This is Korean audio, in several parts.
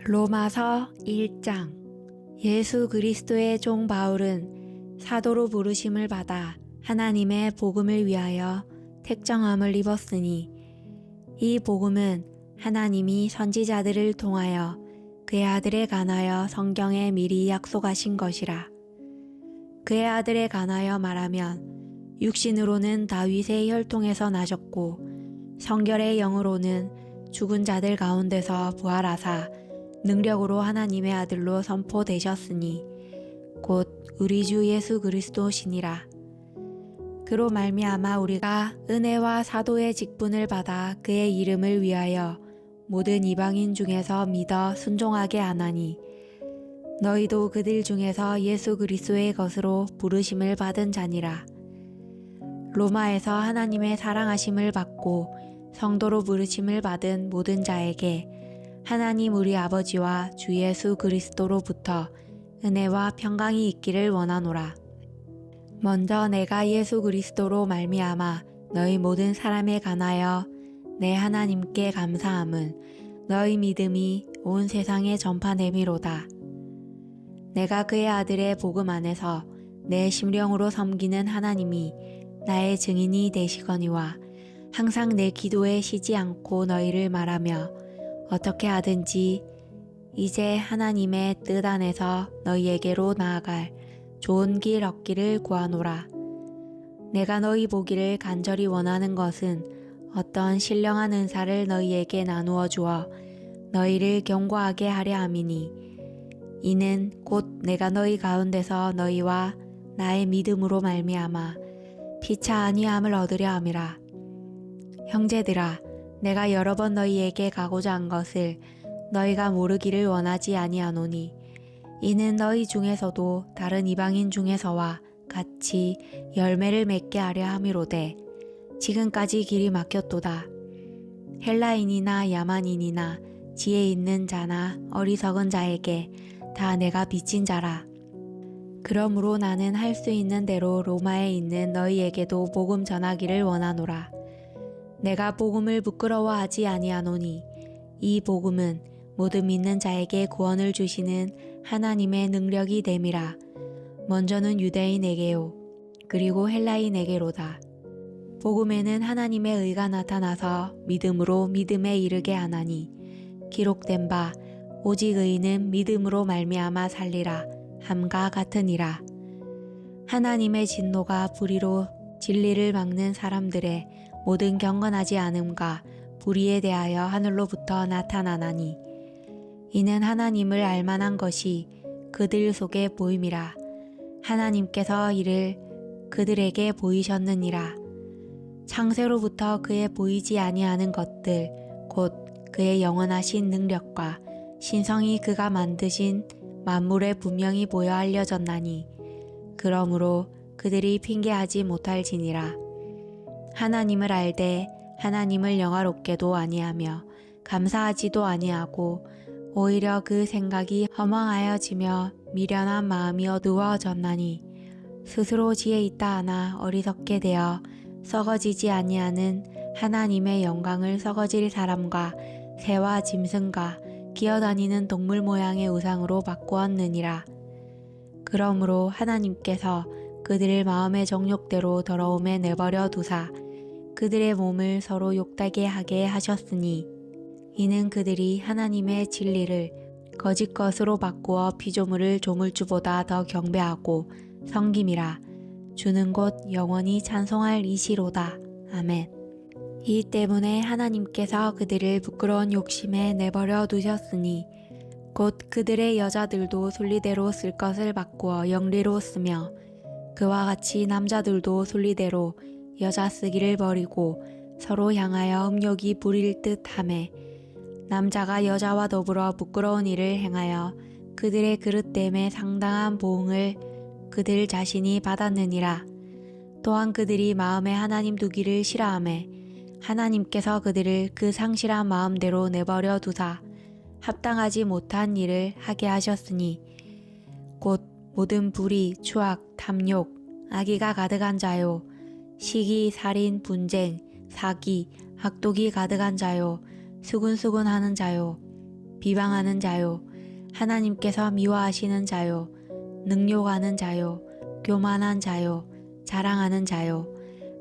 로마서 1장. 예수 그리스도의 종 바울은 사도로 부르심을 받아 하나님의 복음을 위하여 택정함을 입었으니 이 복음은 하나님이 선지자들을 통하여 그의 아들에 관하여 성경에 미리 약속하신 것이라. 그의 아들에 관하여 말하면 육신으로는 다윗의 혈통에서 나셨고 성결의 영으로는 죽은 자들 가운데서 부활하사 능력으로 하나님의 아들로 선포되셨으니 곧 우리 주 예수 그리스도시니라. 그로 말미암아 우리가 은혜와 사도의 직분을 받아 그의 이름을 위하여 모든 이방인 중에서 믿어 순종하게 하나니 너희도 그들 중에서 예수 그리스도의 것으로 부르심을 받은 자니라. 로마에서 하나님의 사랑하심을 받고 성도로 부르심을 받은 모든 자에게 하나님 우리 아버지와 주 예수 그리스도로부터 은혜와 평강이 있기를 원하노라. 먼저 내가 예수 그리스도로 말미암아 너희 모든 사람에 관하여 내 하나님께 감사함은 너희 믿음이 온 세상에 전파됨이로다. 내가 그의 아들의 복음 안에서 내 심령으로 섬기는 하나님이 나의 증인이 되시거니와 항상 내 기도에 쉬지 않고 너희를 말하며 어떻게 하든지 이제 하나님의 뜻 안에서 너희에게로 나아갈 좋은 길 얻기를 구하노라. 내가 너희 보기를 간절히 원하는 것은 어떤 신령한 은사를 너희에게 나누어 주어 너희를 견고하게 하려 함이니 이는 곧 내가 너희 가운데서 너희와 나의 믿음으로 말미암아 피차 안위함을 얻으려 함이라. 형제들아, 내가 여러 번 너희에게 가고자 한 것을 너희가 모르기를 원하지 아니하노니 이는 너희 중에서도 다른 이방인 중에서와 같이 열매를 맺게 하려 함이로되 지금까지 길이 막혔도다. 헬라인이나 야만인이나 지혜 있는 자나 어리석은 자에게 다 내가 빚진 자라. 그러므로 나는 할 수 있는 대로 로마에 있는 너희에게도 복음 전하기를 원하노라. 내가 복음을 부끄러워하지 아니하노니 이 복음은 모든 믿는 자에게 구원을 주시는 하나님의 능력이 됨이라. 먼저는 유대인에게요 그리고 헬라인에게로다. 복음에는 하나님의 의가 나타나서 믿음으로 믿음에 이르게 하나니 기록된 바 오직 의인은 믿음으로 말미암아 살리라 함과 같으니라. 하나님의 진노가 불의로 진리를 막는 사람들의 모든 경건하지 않음과 불의에 대하여 하늘로부터 나타나나니 이는 하나님을 알만한 것이 그들 속에 보임이라. 하나님께서 이를 그들에게 보이셨느니라. 창세로부터 그의 보이지 아니하는 것들 곧 그의 영원하신 능력과 신성이 그가 만드신 만물에 분명히 보여 알려졌나니 그러므로 그들이 핑계하지 못할지니라. 하나님을 알되 하나님을 영화롭게도 아니하며 감사하지도 아니하고 오히려 그 생각이 허망하여지며 미련한 마음이 어두워졌나니 스스로 지혜 있다 하나 어리석게 되어 썩어지지 아니하는 하나님의 영광을 썩어질 사람과 새와 짐승과 기어다니는 동물 모양의 우상으로 바꾸었느니라. 그러므로 하나님께서 그들을 마음의 정욕대로 더러움에 내버려 두사 그들의 몸을 서로 욕되게 하게 하셨으니 이는 그들이 하나님의 진리를 거짓 것으로 바꾸어 피조물을 조물주보다 더 경배하고 섬김이라. 주는 곧 영원히 찬송할 이시로다. 아멘. 이 때문에 하나님께서 그들을 부끄러운 욕심에 내버려 두셨으니 곧 그들의 여자들도 순리대로 쓸 것을 바꾸어 영리로 쓰며 그와 같이 남자들도 순리대로 여자 쓰기를 버리고 서로 향하여 음욕이 부릴 듯 하매 남자가 여자와 더불어 부끄러운 일을 행하여 그들의 그릇됨에 상당한 보응을 그들 자신이 받았느니라. 또한 그들이 마음에 하나님 두기를 싫어하매 하나님께서 그들을 그 상실한 마음대로 내버려 두사 합당하지 못한 일을 하게 하셨으니 곧 모든 불의, 추악, 탐욕, 악의가 가득한 자요 시기, 살인, 분쟁, 사기, 악독이 가득한 자요 수군수군하는 자요 비방하는 자요, 하나님께서 미워하시는 자요, 능욕하는 자요, 교만한 자요, 자랑하는 자요,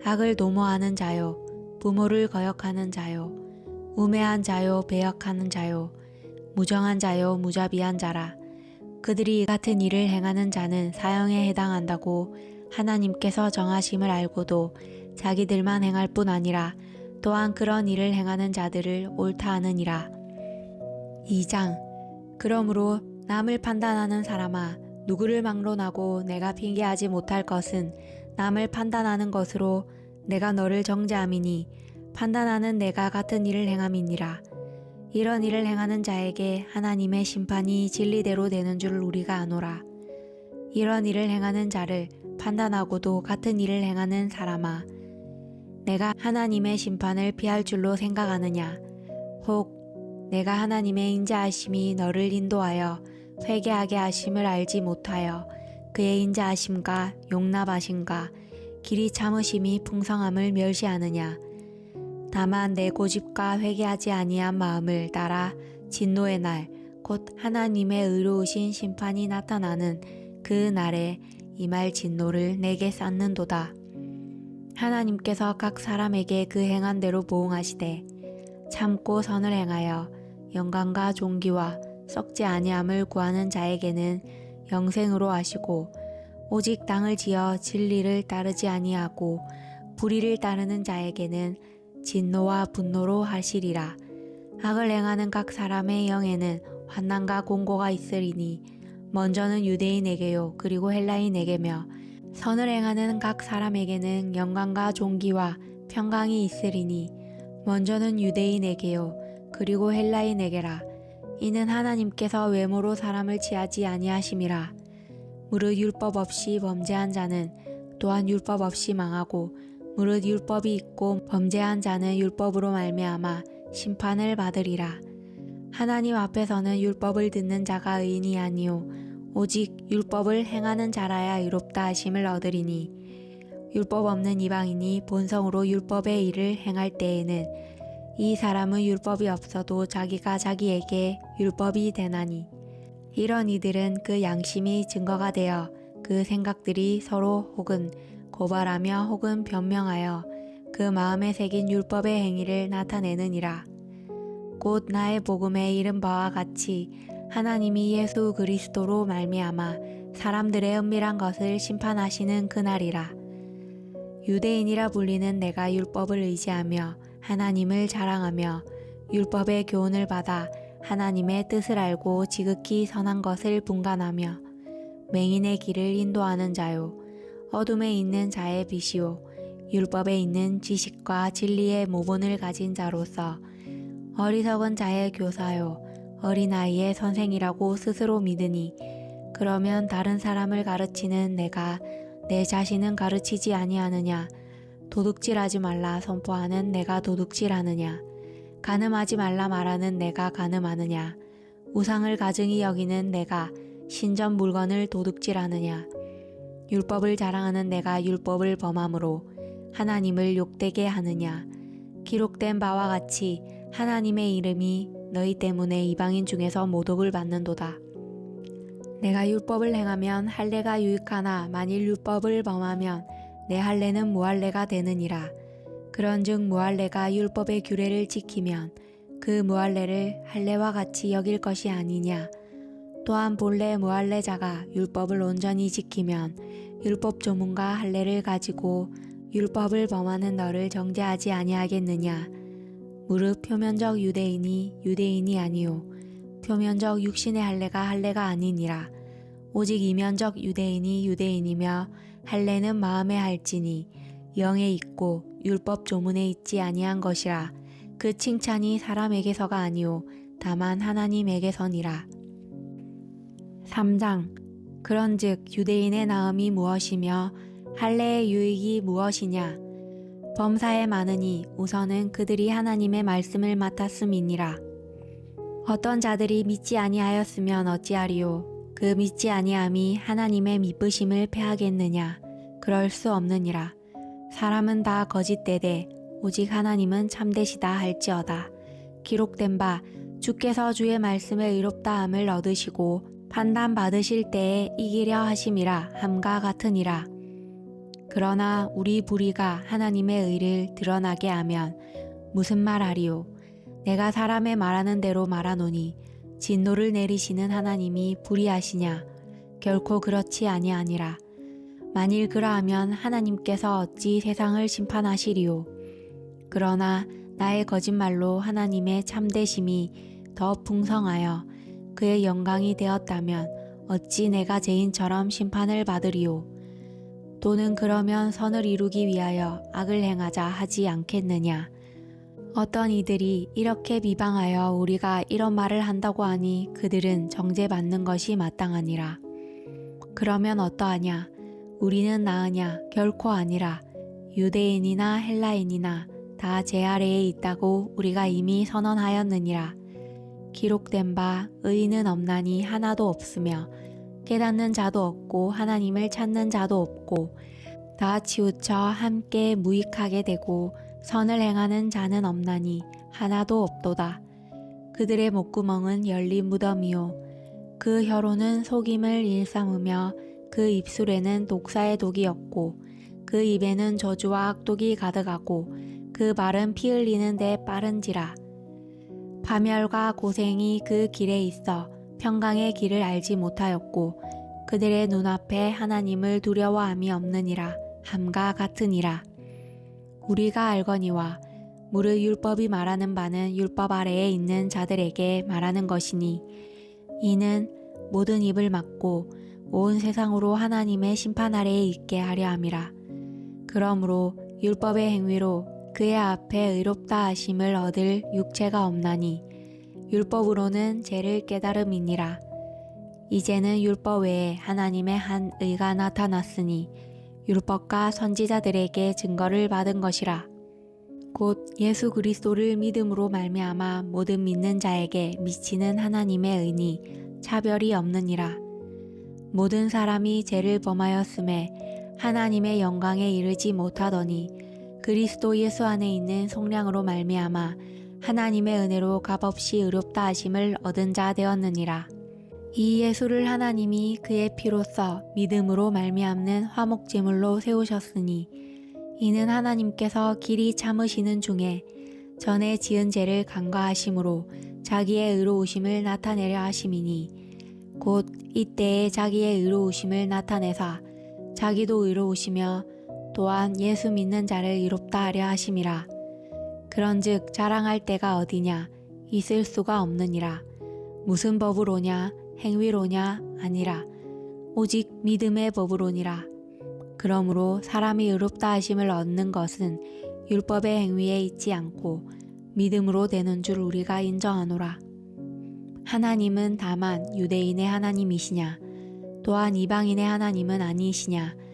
악을 도모하는 자요, 부모를 거역하는 자요, 우매한 자요, 배역하는 자요, 무정한 자요, 무자비한 자라. 그들이 이 같은 일을 행하는 자는 사형에 해당한다고 하나님께서 정하심을 알고도 자기들만 행할 뿐 아니라 또한 그런 일을 행하는 자들을 옳다 하느니라. 2장. 그러므로 남을 판단하는 사람아, 누구를 막론하고 내가 핑계하지 못할 것은 남을 판단하는 것으로 내가 너를 정죄함이니 판단하는 내가 같은 일을 행함이니라. 이런 일을 행하는 자에게 하나님의 심판이 진리대로 되는 줄 우리가 아노라. 이런 일을 행하는 자를 판단하고도 같은 일을 행하는 사람아, 내가 하나님의 심판을 피할 줄로 생각하느냐? 혹 내가 하나님의 인자하심이 너를 인도하여 회개하게 하심을 알지 못하여 그의 인자하심과 용납하심과 길이 참으심이 풍성함을 멸시하느냐? 다만 내 고집과 회개하지 아니한 마음을 따라 진노의 날, 곧 하나님의 의로우신 심판이 나타나는 그 날에 임할 진노를 내게 쌓는도다. 하나님께서 각 사람에게 그 행한 대로 보응하시되 참고 선을 행하여 영광과 존귀와 썩지 아니함을 구하는 자에게는 영생으로 하시고, 오직 당을 지어 진리를 따르지 아니하고 불의를 따르는 자에게는 진노와 분노로 하시리라. 악을 행하는 각 사람의 영에는 환난과 공고가 있으리니 먼저는 유대인에게요 그리고 헬라인에게며, 선을 행하는 각 사람에게는 영광과 존귀와 평강이 있으리니 먼저는 유대인에게요 그리고 헬라인에게라. 이는 하나님께서 외모로 사람을 취하지 아니하심이라. 무릇 율법 없이 범죄한 자는 또한 율법 없이 망하고, 무릇 율법이 있고 범죄한 자는 율법으로 말미암아 심판을 받으리라. 하나님 앞에서는 율법을 듣는 자가 의인이 아니요 오직 율법을 행하는 자라야 의롭다 하심을 얻으리니, 율법 없는 이방인이 본성으로 율법의 일을 행할 때에는 이 사람은 율법이 없어도 자기가 자기에게 율법이 되나니, 이런 이들은 그 양심이 증거가 되어 그 생각들이 서로 혹은 고발하며 혹은 변명하여 그 마음에 새긴 율법의 행위를 나타내느니라. 곧 나의 복음에 이른 바와 같이 하나님이 예수 그리스도로 말미암아 사람들의 은밀한 것을 심판하시는 그날이라. 유대인이라 불리는 내가 율법을 의지하며 하나님을 자랑하며 율법의 교훈을 받아 하나님의 뜻을 알고 지극히 선한 것을 분간하며 맹인의 길을 인도하는 자요, 어둠에 있는 자의 빛이요, 율법에 있는 지식과 진리의 모본을 가진 자로서 어리석은 자의 교사요, 어린아이의 선생이라고 스스로 믿으니, 그러면 다른 사람을 가르치는 내가 내 자신은 가르치지 아니하느냐? 도둑질하지 말라 선포하는 내가 도둑질하느냐? 간음하지 말라 말하는 내가 간음하느냐? 우상을 가증히 여기는 내가 신전 물건을 도둑질하느냐? 율법을 자랑하는 내가 율법을 범함으로 하나님을 욕되게 하느냐? 기록된 바와 같이 하나님의 이름이 너희 때문에 이방인 중에서 모독을 받는도다. 내가 율법을 행하면 할례가 유익하나 만일 율법을 범하면 내 할례는 무할례가 되느니라. 그런즉 무할례가 율법의 규례를 지키면 그 무할례를 할례와 같이 여길 것이 아니냐. 또한 본래 무할례자가 율법을 온전히 지키면 율법 조문과 할례를 가지고 율법을 범하는 너를 정죄하지 아니하겠느냐. 무릇 표면적 유대인이 유대인이 아니요 표면적 육신의 할례가 할례가 아니니라. 오직 이면적 유대인이 유대인이며 할례는 마음에 할지니 영에 있고 율법 조문에 있지 아니한 것이라. 그 칭찬이 사람에게서가 아니요 다만 하나님에게서니라. 3장. 그런즉 유대인의 나음이 무엇이며 할례의 유익이 무엇이냐? 범사에 많으니 우선은 그들이 하나님의 말씀을 맡았음이니라. 어떤 자들이 믿지 아니하였으면 어찌하리요? 그 믿지 아니함이 하나님의 미쁘심을 패하겠느냐? 그럴 수 없느니라. 사람은 다 거짓되되 오직 하나님은 참되시다 할지어다. 기록된 바 주께서 주의 말씀에 의롭다함을 얻으시고 판단 받으실 때에 이기려 하심이라 함과 같으니라. 그러나 우리 불의가 하나님의 의를 드러나게 하면 무슨 말하리요? 내가 사람의 말하는 대로 말하노니 진노를 내리시는 하나님이 불의하시냐? 결코 그렇지 아니하니라. 만일 그러하면 하나님께서 어찌 세상을 심판하시리요? 그러나 나의 거짓말로 하나님의 참되심이 더 풍성하여 그의 영광이 되었다면 어찌 내가 죄인처럼 심판을 받으리요? 또는 그러면 선을 이루기 위하여 악을 행하자 하지 않겠느냐? 어떤 이들이 이렇게 비방하여 우리가 이런 말을 한다고 하니 그들은 정죄받는 것이 마땅하니라. 그러면 어떠하냐? 우리는 나으냐? 결코 아니라. 유대인이나 헬라인이나 다 제 아래에 있다고 우리가 이미 선언하였느니라. 기록된 바 의인은 없나니 하나도 없으며 깨닫는 자도 없고 하나님을 찾는 자도 없고 다 치우쳐 함께 무익하게 되고 선을 행하는 자는 없나니 하나도 없도다. 그들의 목구멍은 열린 무덤이요 그 혀로는 속임을 일삼으며 그 입술에는 독사의 독이 없고 그 입에는 저주와 악독이 가득하고 그 말은 피 흘리는 데 빠른지라. 파멸과 고생이 그 길에 있어 평강의 길을 알지 못하였고 그들의 눈앞에 하나님을 두려워함이 없느니라 함과 같으니라. 우리가 알거니와 무릇 율법이 말하는 바는 율법 아래에 있는 자들에게 말하는 것이니 이는 모든 입을 막고 온 세상으로 하나님의 심판 아래에 있게 하려 함이라. 그러므로 율법의 행위로 그의 앞에 의롭다 하심을 얻을 육체가 없나니 율법으로는 죄를 깨달음이니라. 이제는 율법 외에 하나님의 한 의가 나타났으니 율법과 선지자들에게 증거를 받은 것이라. 곧 예수 그리스도를 믿음으로 말미암아 모든 믿는 자에게 미치는 하나님의 의니 차별이 없느니라. 모든 사람이 죄를 범하였음에 하나님의 영광에 이르지 못하더니 그리스도 예수 안에 있는 속량으로 말미암아 하나님의 은혜로 값없이 의롭다 하심을 얻은 자 되었느니라. 이 예수를 하나님이 그의 피로써 믿음으로 말미암는 화목제물로 세우셨으니 이는 하나님께서 길이 참으시는 중에 전에 지은 죄를 간과하심으로 자기의 의로우심을 나타내려 하심이니 곧 이때에 자기의 의로우심을 나타내사 자기도 의로우시며 또한 예수 믿는 자를 의롭다 하려 하심이라. 그런즉 자랑할 때가 어디냐? 있을 수가 없느니라. 무슨 법으로냐? 행위로냐? 아니라 오직 믿음의 법으로니라. 그러므로 사람이 의롭다 하심을 얻는 것은 율법의 행위에 있지 않고 믿음으로 되는 줄 우리가 인정하노라. 하나님은 다만 유대인의 하나님이시냐? 또한 이방인의 하나님은 아니시냐?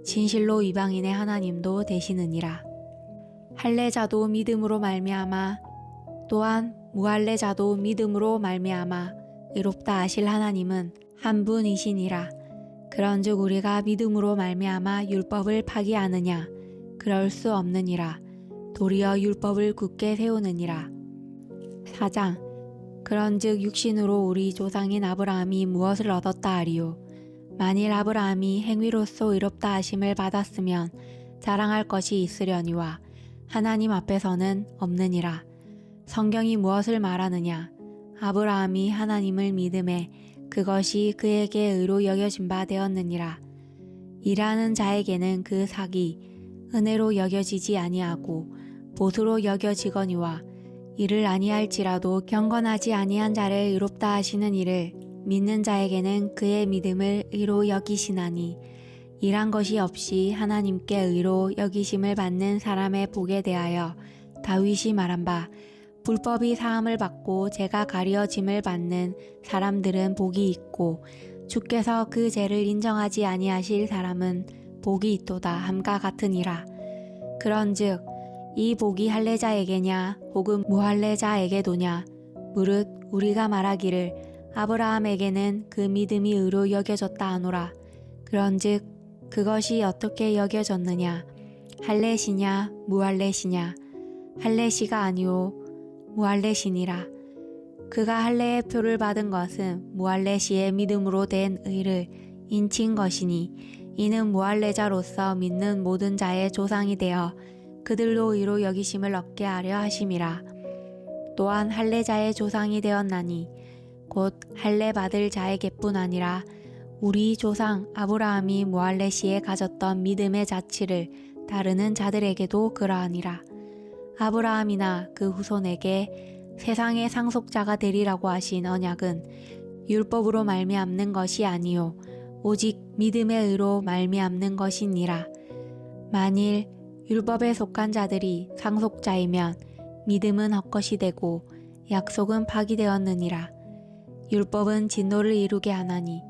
진실로 이방인의 하나님도 되시느니라. 할례자도 믿음으로 말미암아 또한 무할례자도 믿음으로 말미암아 의롭다 하실 하나님은 한 분이시니라. 그런즉 우리가 믿음으로 말미암아 율법을 파기하느냐? 그럴 수 없느니라. 도리어 율법을 굳게 세우느니라. 4장. 그런즉 육신으로 우리 조상인 아브라함이 무엇을 얻었다 하리요? 만일 아브라함이 행위로서 의롭다 하심을 받았으면 자랑할 것이 있으려니와 하나님 앞에서는 없느니라. 성경이 무엇을 말하느냐? 아브라함이 하나님을 믿음에 그것이 그에게 의로 여겨진 바 되었느니라. 일하는 자에게는 그 삭이 은혜로 여겨지지 아니하고 보수로 여겨지거니와 이를 아니할지라도 경건하지 아니한 자를 의롭다 하시는 이를 믿는 자에게는 그의 믿음을 의로 여기시나니 일한 것이 없이 하나님께 의로 여기심을 받는 사람의 복에 대하여 다윗이 말한 바 불법이 사함을 받고 죄가 가려짐을 받는 사람들은 복이 있고 주께서 그 죄를 인정하지 아니하실 사람은 복이 있도다 함과 같으니라. 그런즉 이 복이 할례자에게냐 혹은 무할례자에게도냐? 무릇 우리가 말하기를 아브라함에게는 그 믿음이 의로 여겨졌다 하노라. 그런즉 그것이 어떻게 여겨졌느냐? 할례시냐 무할례시냐? 할례시가 아니오 무할례시니라. 그가 할례의 표를 받은 것은 무할례 시에 믿음으로 된 의를 인친 것이니 이는 무할례자로서 믿는 모든 자의 조상이 되어 그들로 의로 여기심을 얻게 하려 하심이라. 또한 할례자의 조상이 되었나니 곧 할례 받을 자에게뿐 아니라 우리 조상 아브라함이 무할례 시에 가졌던 믿음의 자취를 따르는 자들에게도 그러하니라. 아브라함이나 그 후손에게 세상의 상속자가 되리라고 하신 언약은 율법으로 말미암는 것이 아니요 오직 믿음의 의로 말미암는 것이니라. 만일 율법에 속한 자들이 상속자이면 믿음은 헛것이 되고 약속은 파기되었느니라. 율법은 진노를 이루게 하나니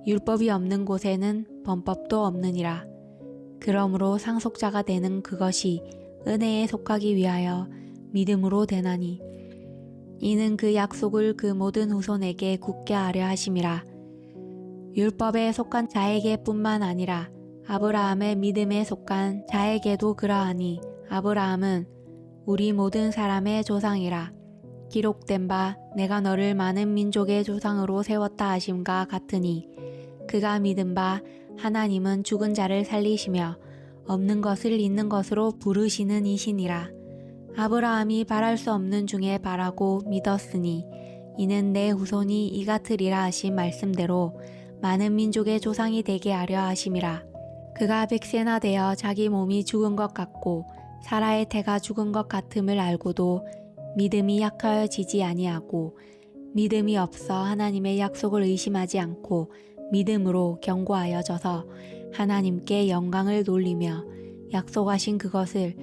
율법이 없는 곳에는 범법도 없느니라. 그러므로 상속자가 되는 그것이 은혜에 속하기 위하여 믿음으로 되나니 이는 그 약속을 그 모든 후손에게 굳게 하려 하심이라. 율법에 속한 자에게 뿐만 아니라 아브라함의 믿음에 속한 자에게도 그러하니 아브라함은 우리 모든 사람의 조상이라. 기록된 바 내가 너를 많은 민족의 조상으로 세웠다 하심과 같으니 그가 믿은 바 하나님은 죽은 자를 살리시며 없는 것을 있는 것으로 부르시는 이시니라. 아브라함이 바랄 수 없는 중에 바라고 믿었으니 이는 내 후손이 이 같으리라 하신 말씀대로 많은 민족의 조상이 되게 하려 하심이라. 그가 100세나 되어 자기 몸이 죽은 것 같고 사라의 태가 죽은 것 같음을 알고도 믿음이 약하여지지 아니하고 믿음이 없어 하나님의 약속을 의심하지 않고 믿음으로 견고하여져서 하나님께 영광을 돌리며 약속하신 그것을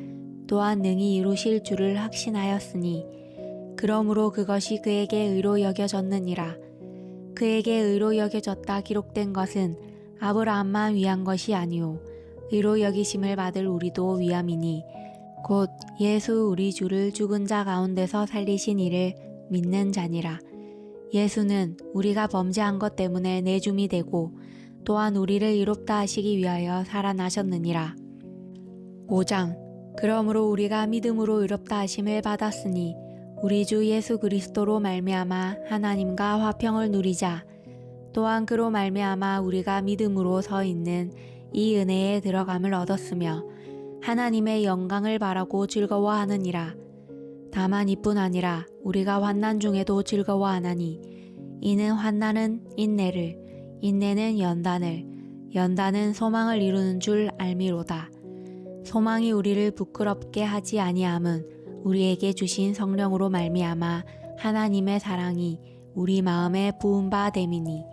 또한 능히 이루실 줄을 확신하였으니 그러므로 그것이 그에게 의로 여겨졌느니라. 그에게 의로 여겨졌다 기록된 것은 아브라함만 위한 것이 아니오 의로 여기심을 받을 우리도 위함이니 곧 예수 우리 주를 죽은 자 가운데서 살리신 이를 믿는 자니라. 예수는 우리가 범죄한 것 때문에 내줌이 되고 또한 우리를 의롭다 하시기 위하여 살아나셨느니라. 5장. 그러므로 우리가 믿음으로 의롭다 하심을 받았으니 우리 주 예수 그리스도로 말미암아 하나님과 화평을 누리자. 또한 그로 말미암아 우리가 믿음으로 서 있는 이 은혜에 들어감을 얻었으며 하나님의 영광을 바라고 즐거워하느니라. 다만 이뿐 아니라 우리가 환난 중에도 즐거워하나니 이는 환난은 인내를 인내는 연단을 연단은 소망을 이루는 줄 알미로다. 소망이 우리를 부끄럽게 하지 아니함은 우리에게 주신 성령으로 말미암아 하나님의 사랑이 우리 마음에 부은 바 됨이니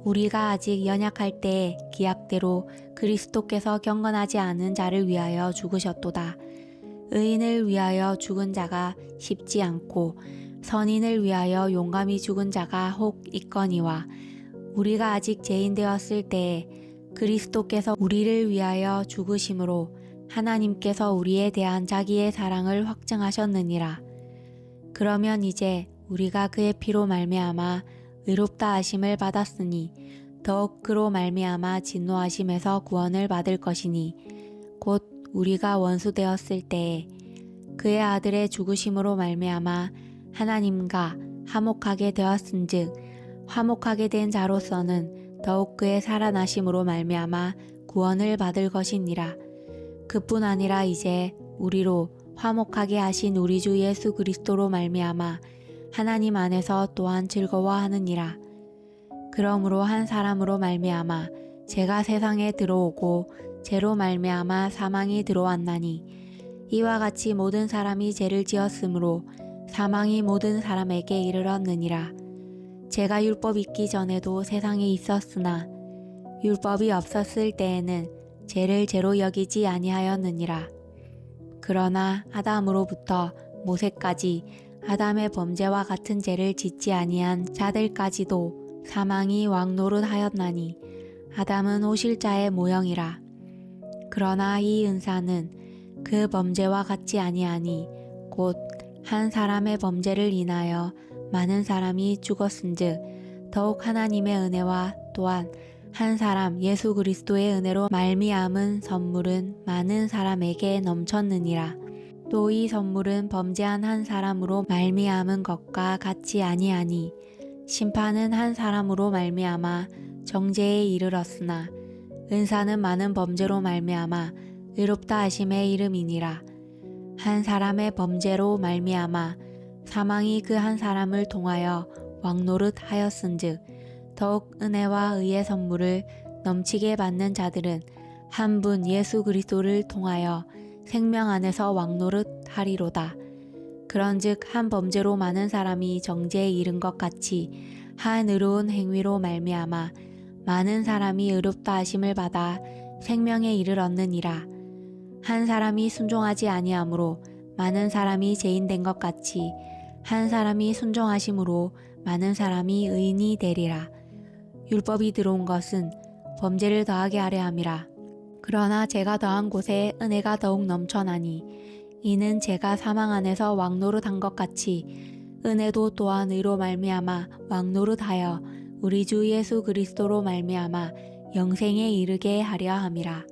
우리가 아직 연약할 때에 기약대로 그리스도께서 경건하지 않은 자를 위하여 죽으셨도다. 의인을 위하여 죽은 자가 쉽지 않고 선인을 위하여 용감히 죽은 자가 혹 있거니와 우리가 아직 죄인 되었을 때에 그리스도께서 우리를 위하여 죽으심으로 하나님께서 우리에 대한 자기의 사랑을 확증하셨느니라. 그러면 이제 우리가 그의 피로 말미암아 의롭다 하심을 받았으니 더욱 그로 말미암아 진노하심에서 구원을 받을 것이니 곧 우리가 원수 되었을 때에 그의 아들의 죽으심으로 말미암아 하나님과 화목하게 되었은즉 화목하게 된 자로서는 더욱 그의 살아나심으로 말미암아 구원을 받을 것이니라. 그뿐 아니라 이제 우리로 화목하게 하신 우리 주 예수 그리스도로 말미암아 하나님 안에서 또한 즐거워하느니라. 그러므로 한 사람으로 말미암아 죄가 세상에 들어오고 죄로 말미암아 사망이 들어왔나니 이와 같이 모든 사람이 죄를 지었으므로 사망이 모든 사람에게 이르렀느니라. 죄가 율법 있기 전에도 세상에 있었으나 율법이 없었을 때에는 죄를 죄로 여기지 아니하였느니라. 그러나 아담으로부터 모세까지 아담의 범죄와 같은 죄를 짓지 아니한 자들까지도 사망이 왕노릇하였나니 아담은 오실자의 모형이라. 그러나 이 은사는 그 범죄와 같지 아니하니 곧 한 사람의 범죄를 인하여 많은 사람이 죽었은즉 더욱 하나님의 은혜와 또한 한 사람 예수 그리스도의 은혜로 말미암은 선물은 많은 사람에게 넘쳤느니라. 또 이 선물은 범죄한 한 사람으로 말미암은 것과 같이 아니하니 심판은 한 사람으로 말미암아 정죄에 이르렀으나 은사는 많은 범죄로 말미암아 의롭다 하심의 이름이니라. 한 사람의 범죄로 말미암아 사망이 그 한 사람을 통하여 왕노릇 하였은즉 더욱 은혜와 의의 선물을 넘치게 받는 자들은 한 분 예수 그리스도를 통하여 생명 안에서 왕노릇 하리로다. 그런즉 한 범죄로 많은 사람이 정죄에 이른 것 같이 한 의로운 행위로 말미암아 많은 사람이 의롭다 하심을 받아 생명에 이르렀느니라. 한 사람이 순종하지 아니하므로 많은 사람이 죄인된 것 같이 한 사람이 순종하심으로 많은 사람이 의인이 되리라. 율법이 들어온 것은 범죄를 더하게 하려 함이라. 그러나 죄가 더한 곳에 은혜가 더욱 넘쳐나니 이는 죄가 사망 안에서 왕노릇한 것 같이 은혜도 또한 의로 말미암아 왕노릇하여 우리 주 예수 그리스도로 말미암아 영생에 이르게 하려 함이라.